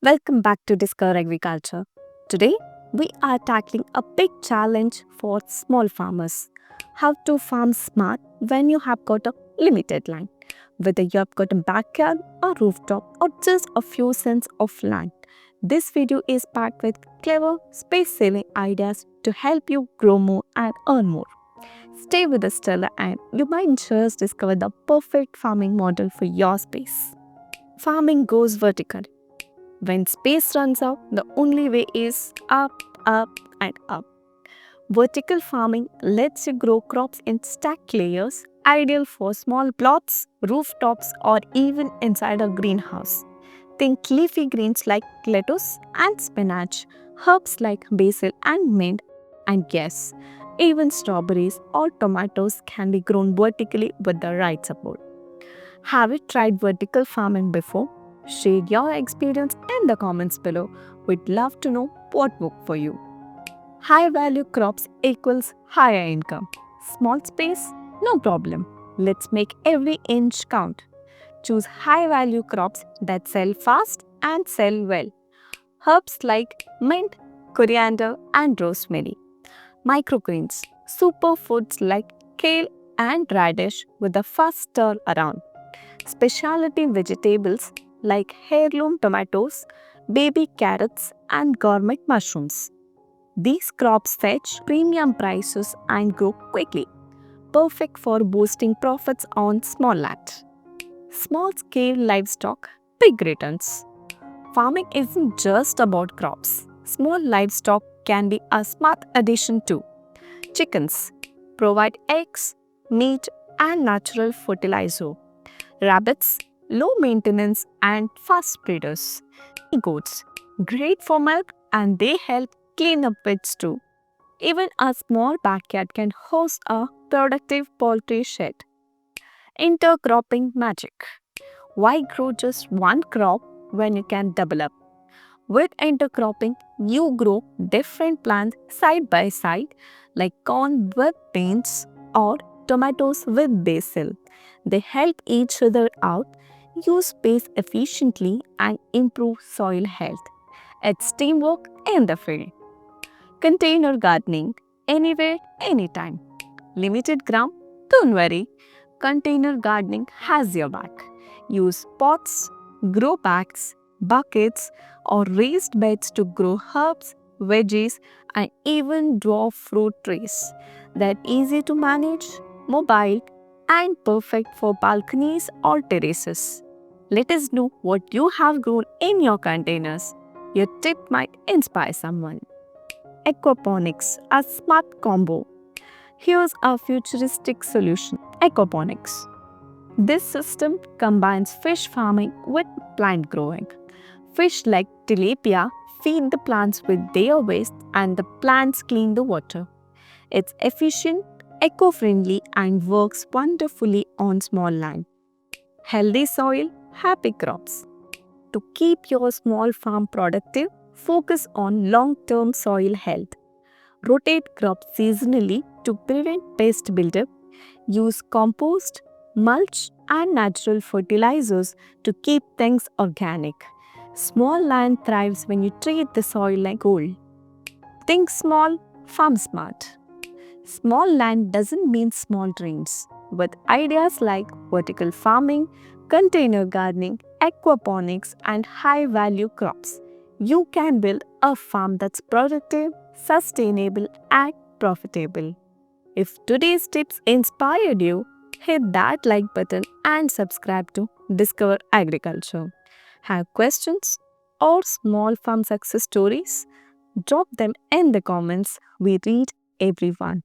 Welcome back to Discover Agriculture. Today, we are tackling a big challenge for small farmers. How to farm smart when you have got a limited land. Whether you have got a backyard, a rooftop, or just a few cents of land. This video is packed with clever, space-saving ideas to help you grow more and earn more. Stay with us till the end. You might just discover the perfect farming model for your space. Farming goes vertical. When space runs out, the only way is up, up, and up. Vertical farming lets you grow crops in stacked layers, ideal for small plots, rooftops, or even inside a greenhouse. Think leafy greens like lettuce and spinach, herbs like basil and mint, and yes, even strawberries or tomatoes can be grown vertically with the right support. Have you tried vertical farming before? Share your experience in the comments below. We'd love to know what worked for you. High value crops equals higher income. Small space? No problem. Let's make every inch count. Choose high value crops that sell fast and sell well. Herbs like mint, coriander, and rosemary. Microgreens, superfoods like kale and radish with a fast stir around. Specialty vegetables like heirloom tomatoes, baby carrots, and gourmet mushrooms. These crops fetch premium prices and grow quickly, perfect for boosting profits on small land. Small scale livestock, big returns. Farming isn't just about crops. Small livestock can be a smart addition too. Chickens provide eggs, meat, and natural fertilizer. Rabbits, low maintenance and fast breeders. Goats, great for milk and they help clean up pits too. Even a small backyard can host a productive poultry shed. Intercropping magic. Why grow just one crop when you can double up? With intercropping, you grow different plants side by side, like corn with beans or tomatoes with basil. They help each other out, use space efficiently, and improve soil health. It's teamwork in the field. Container gardening, anywhere, anytime. Limited ground? Don't worry. Container gardening has your back. Use pots, grow bags, buckets, or raised beds to grow herbs, veggies, and even dwarf fruit trees. They're easy to manage, mobile, and perfect for balconies or terraces. Let us know what you have grown in your containers. Your tip might inspire someone. Aquaponics, a smart combo. Here's a futuristic solution. Aquaponics. This system combines fish farming with plant growing. Fish like tilapia feed the plants with their waste and the plants clean the water. It's efficient, eco-friendly and works wonderfully on small land. Healthy soil, happy crops. To keep your small farm productive, focus on long-term soil health. Rotate crops seasonally to prevent pest buildup. Use compost, mulch, and natural fertilizers to keep things organic. Small land thrives when you treat the soil like gold. Think small, farm smart. Small land doesn't mean small dreams. With ideas like vertical farming, container gardening, aquaponics, and high value crops, you can build a farm that's productive, sustainable, and profitable. If today's tips inspired you, hit that like button and subscribe to Discover Agriculture. Have questions or small farm success stories? Drop them in the comments. We read everyone.